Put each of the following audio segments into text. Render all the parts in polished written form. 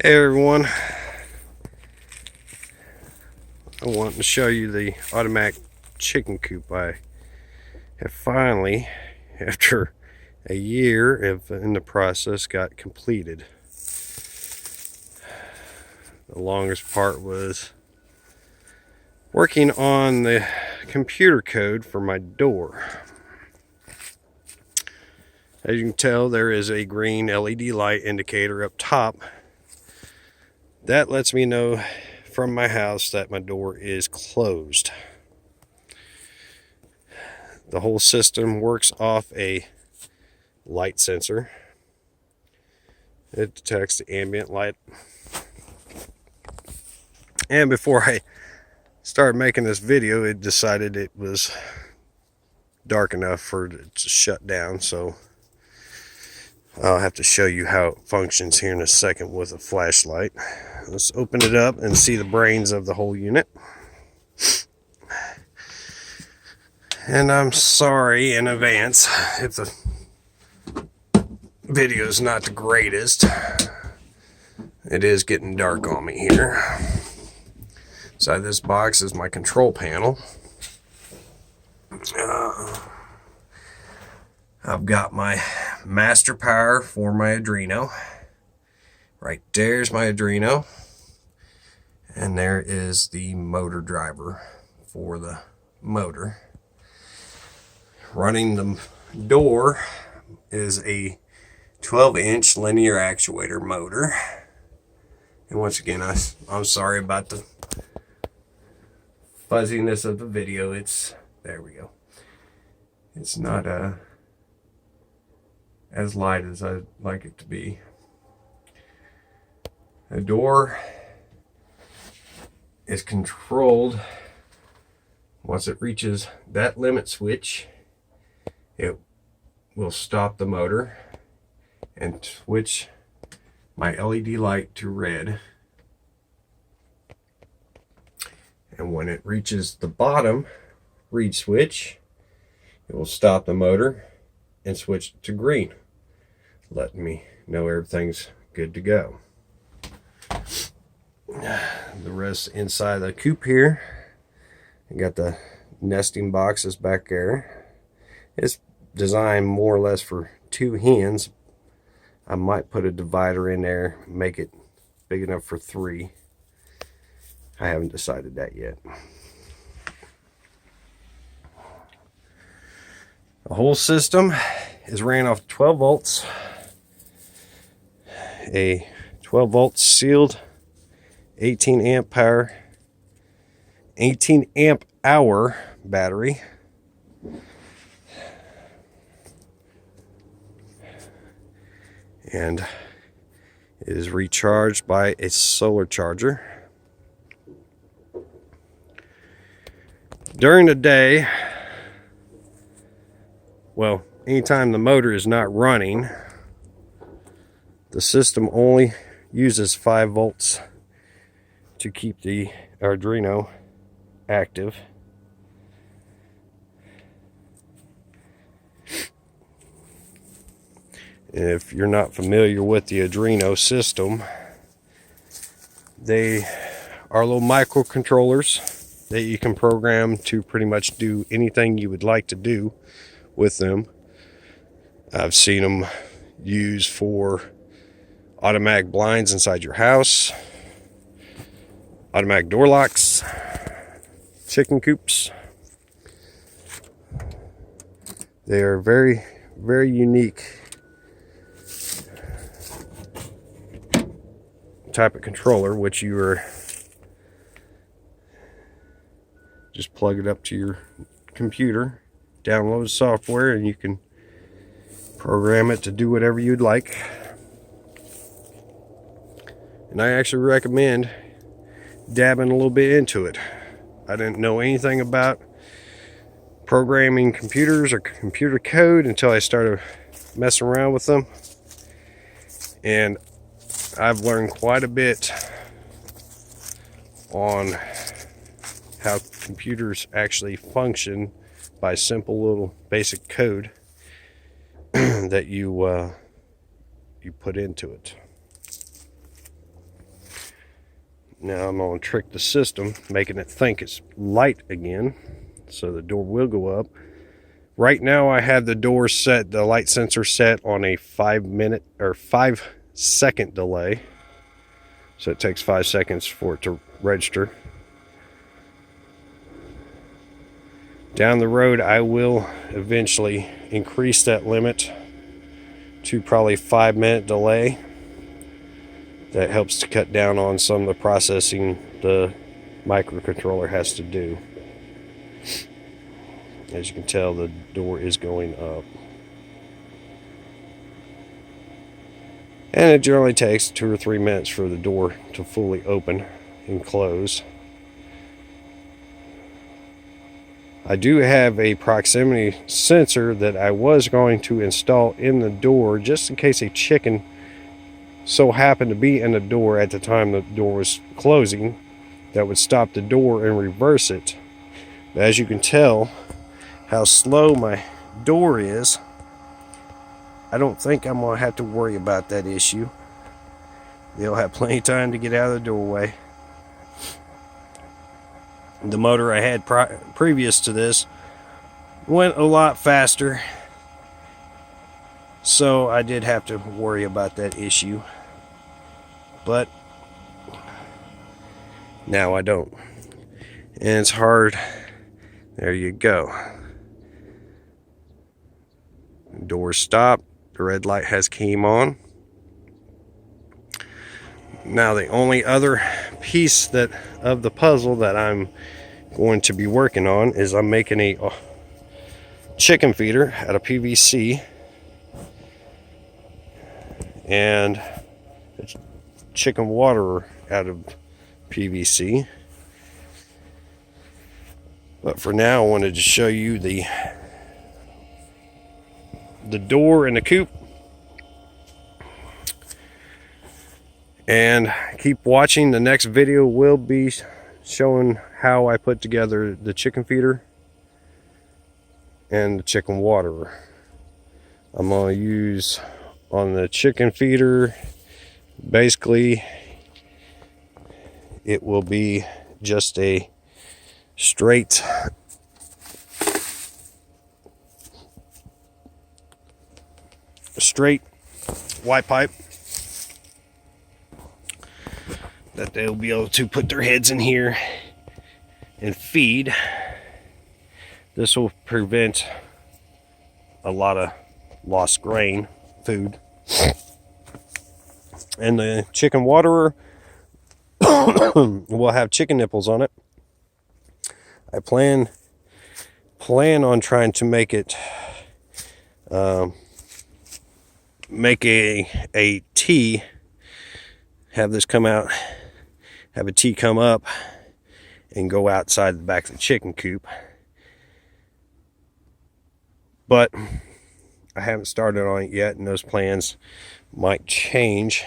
Hey everyone, I want to show you the automatic chicken coop I have finally, after a year in the process, got completed. The longest part was working on the computer code for my door. As you can tell, there is a green LED light indicator up top. That lets me know from my house that my door is closed. The whole system works off a light sensor. It detects the ambient light. And before I started making this video, it decided it was dark enough for it to shut down, so I'll have to show you how it functions here in a second with a flashlight. Let's open it up and see the brains of the whole unit. And I'm sorry in advance if the video is not the greatest. It is getting dark on me here. Inside this box is my control panel. I've got my master power for my Arduino. Right there's my Arduino. And there is the motor driver for the motor. Running the door is a 12-inch linear actuator motor. And once again, I'm sorry about the fuzziness of the video. There we go. It's not as light as I'd like it to be. The door is controlled. Once it reaches that limit switch, it will stop the motor and switch my LED light to red. And when it reaches the bottom read switch, it will stop the motor and switch to green, letting me know everything's good to go. The rest inside the coop here, I got the nesting boxes back there. It's designed more or less for 2 hens. I might put a divider in there, make it big enough for 3. I haven't decided that yet. The whole system is ran off 12 volts. A 12 volt sealed 18 amp power, 18 amp hour battery. And it is recharged by a solar charger. During the day, well, anytime the motor is not running, the system only uses 5 volts to keep the Arduino active. If you're not familiar with the Arduino system, they are little microcontrollers that you can program to pretty much do anything you would like to do with them. I've seen them used for automatic blinds inside your house, automatic door locks, chicken coops. They are very, very unique type of controller, which you are just plug it up to your computer, download software, and you can program it to do whatever you'd like. And I actually recommend dabbing a little bit into it. I didn't know anything about programming computers or computer code until I started messing around with them, and I've learned quite a bit on how computers actually function by simple little basic code that you put into it. Now I'm going to trick the system, making it think it's light again, so the door will go up. Right now I have the door set, the light sensor set on a 5-second delay. So it takes 5 seconds for it to register. Down the road, I will eventually increase that limit to probably 5-minute delay. That helps to cut down on some of the processing the microcontroller has to do. As you can tell, the door is going up. And it generally takes 2 or 3 minutes for the door to fully open and close. I do have a proximity sensor that I was going to install in the door just in case a chicken so happened to be in the door at the time the door was closing. That would stop the door and reverse it. But as you can tell how slow my door is, I don't think I'm going to have to worry about that issue. They'll have plenty of time to get out of the doorway. The motor I had previous to this went a lot faster, so I did have to worry about that issue. But now I don't. And it's hard. There you go. Door stopped. The red light has came on. Now the only other piece of the puzzle that I'm going to be working on is I'm making a chicken feeder out of PVC and a chicken waterer out of PVC. But for now, I wanted to show you the door in the coop, and keep watching. The next video will be showing how I put together the chicken feeder and the chicken waterer. I'm going to use on the chicken feeder, basically it will be just a straight white pipe that they'll be able to put their heads in here and feed. This will prevent a lot of lost grain food. And the chicken waterer will have chicken nipples on it. I plan on trying to make it make a T, have this come out, have a T come up and go outside the back of the chicken coop. But I haven't started on it yet, and those plans might change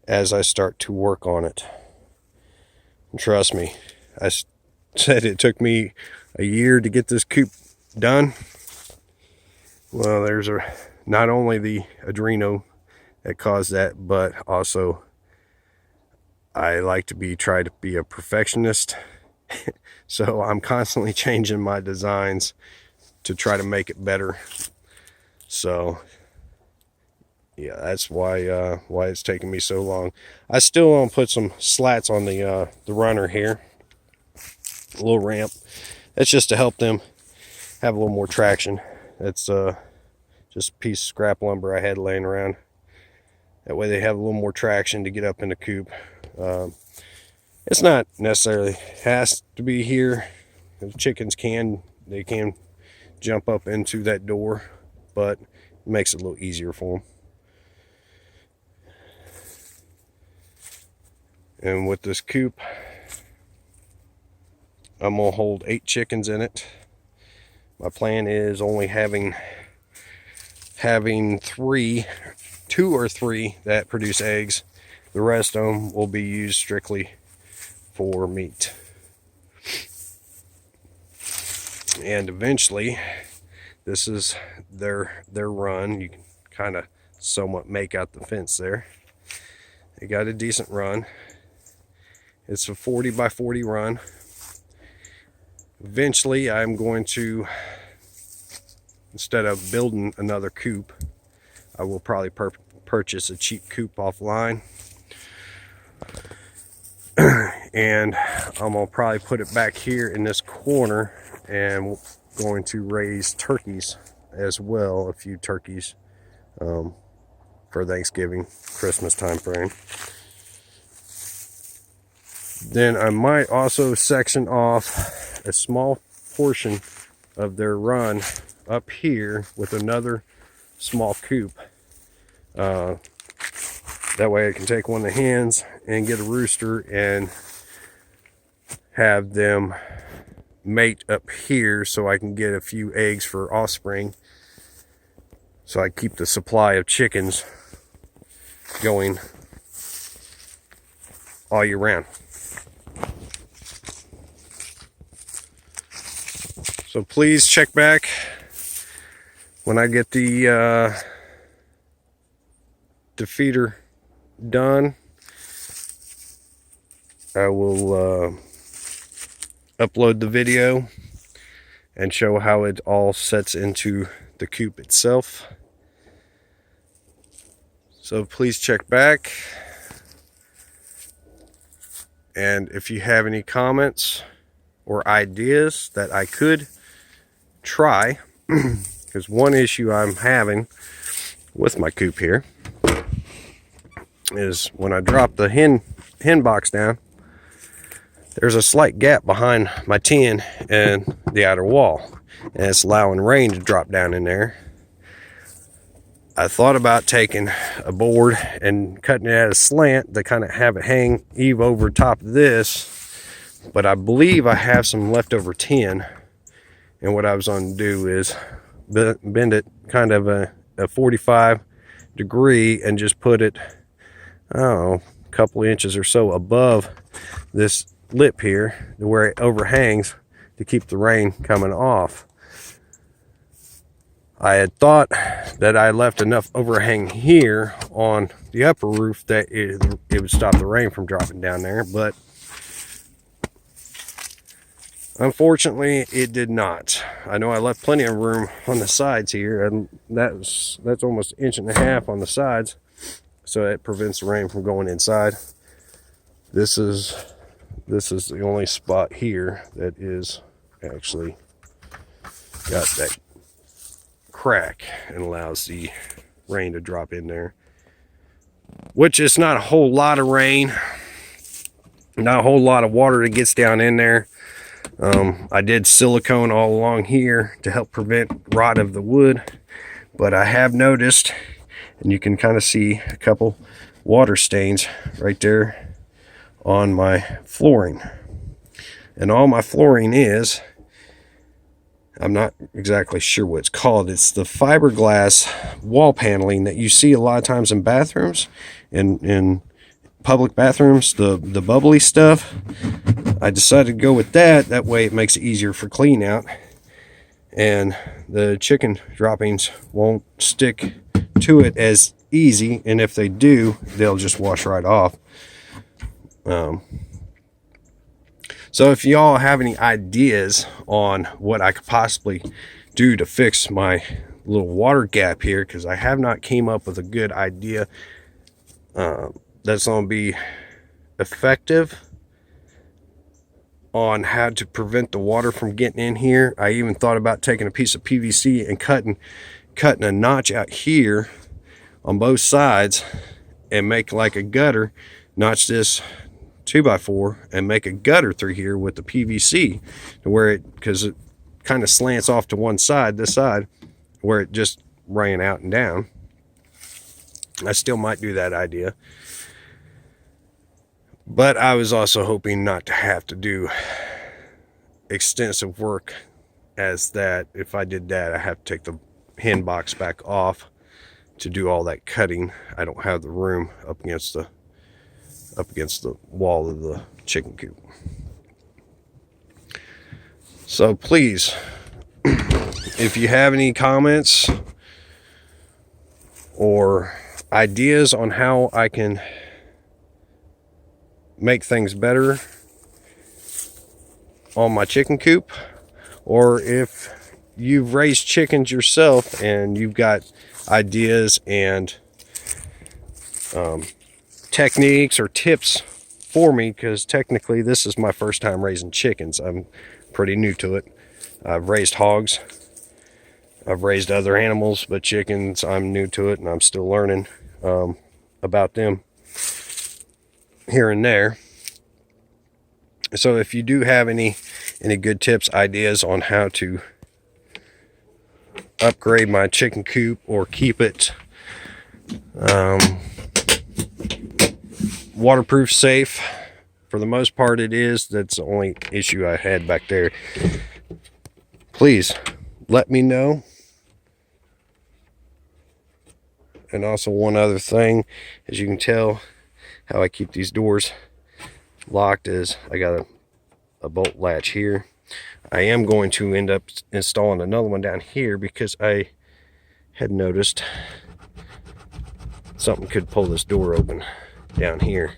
as I start to work on it. And trust me, I said it took me a year to get this coop done. Well, there's not only the Arduino that caused that, but also I like to try to be a perfectionist. So I'm constantly changing my designs to try to make it better. So yeah, that's why it's taking me so long. I still want to put some slats on the runner here, a little ramp. That's just to help them have a little more traction. That's just a piece of scrap lumber I had laying around. That way they have a little more traction to get up in the coop. It's not necessarily has to be here. The chickens can jump up into that door, but it makes it a little easier for them. And with this coop, I'm gonna hold 8 chickens in it. My plan is only having 2 or 3 that produce eggs. The rest of them will be used strictly for meat. And eventually, this is their run. You can kind of somewhat make out the fence there. They got a decent run. It's a 40 by 40 run. Eventually I'm going to, instead of building another coop, I will probably purchase a cheap coop offline. And I'm gonna probably put it back here in this corner, and going to raise turkeys as well, a few turkeys for Thanksgiving, Christmas time frame. Then I might also section off a small portion of their run up here with another small coop. That way I can take one of the hens and get a rooster and have them mate up here so I can get a few eggs for offspring, so I keep the supply of chickens going all year round. So please check back when I get the feeder done. I will upload the video and show how it all sets into the coop itself. So please check back, and if you have any comments or ideas that I could try, because one issue I'm having with my coop here is when I drop the hen box down, there's a slight gap behind my tin and the outer wall, and it's allowing rain to drop down in there. I thought about taking a board and cutting it at a slant to kind of have it hang eve over top of this, but I believe I have some leftover tin, and what I was going to do is bend it kind of a 45 degree and just put it, I don't know, a couple inches or so above this lip here to where it overhangs to keep the rain coming off. I had thought that I left enough overhang here on the upper roof that it would stop the rain from dropping down there, but unfortunately it did not. I know I left plenty of room on the sides here, and that's almost an inch and a half on the sides, so it prevents the rain from going inside. This is the only spot here that is actually got that crack and allows the rain to drop in there, which is not a whole lot of rain, not a whole lot of water that gets down in there. I did silicone all along here to help prevent rot of the wood, but I have noticed, and you can kind of see a couple water stains right there on my flooring. And all my flooring is, I'm not exactly sure what it's called. It's the fiberglass wall paneling that you see a lot of times in bathrooms, in public bathrooms, the bubbly stuff. I decided to go with that. That way it makes it easier for clean out, and the chicken droppings won't stick to it as easy, and if they do, they'll just wash right off. So if y'all have any ideas on what I could possibly do to fix my little water gap here, because I have not came up with a good idea that's going to be effective on how to prevent the water from getting in here. I even thought about taking a piece of PVC and cutting a notch out here on both sides and make like a gutter, notch this 2x4 and make a gutter through here with the PVC to where it, because it kind of slants off to one side, this side, where it just ran out and down. I still might do that idea, but I was also hoping not to have to do extensive work as that. If I did that, I have to take the hen box back off to do all that cutting. I don't have the room up against the wall of the chicken coop. So please, if you have any comments or ideas on how I can make things better on my chicken coop, or if you've raised chickens yourself and you've got ideas and techniques or tips for me, because technically this is my first time raising chickens. I'm pretty new to it. I've raised hogs, I've raised other animals, but chickens, I'm new to it and I'm still learning about them here and there. So if you do have any good tips, ideas on how to upgrade my chicken coop or keep it waterproof safe, for the most part it is. That's the only issue I had back there. Please let me know. And also one other thing, as you can tell how I keep these doors locked is I got a bolt latch here. I am going to end up installing another one down here because I had noticed something could pull this door open down here,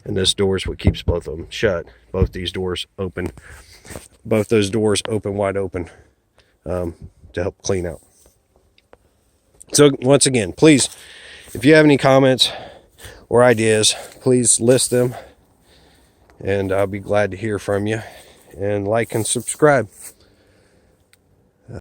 and this door is what keeps both of them shut. Both these doors open, both those doors open wide open to help clean out. So once again, please, if you have any comments or ideas, please list them and I'll be glad to hear from you. And like and subscribe.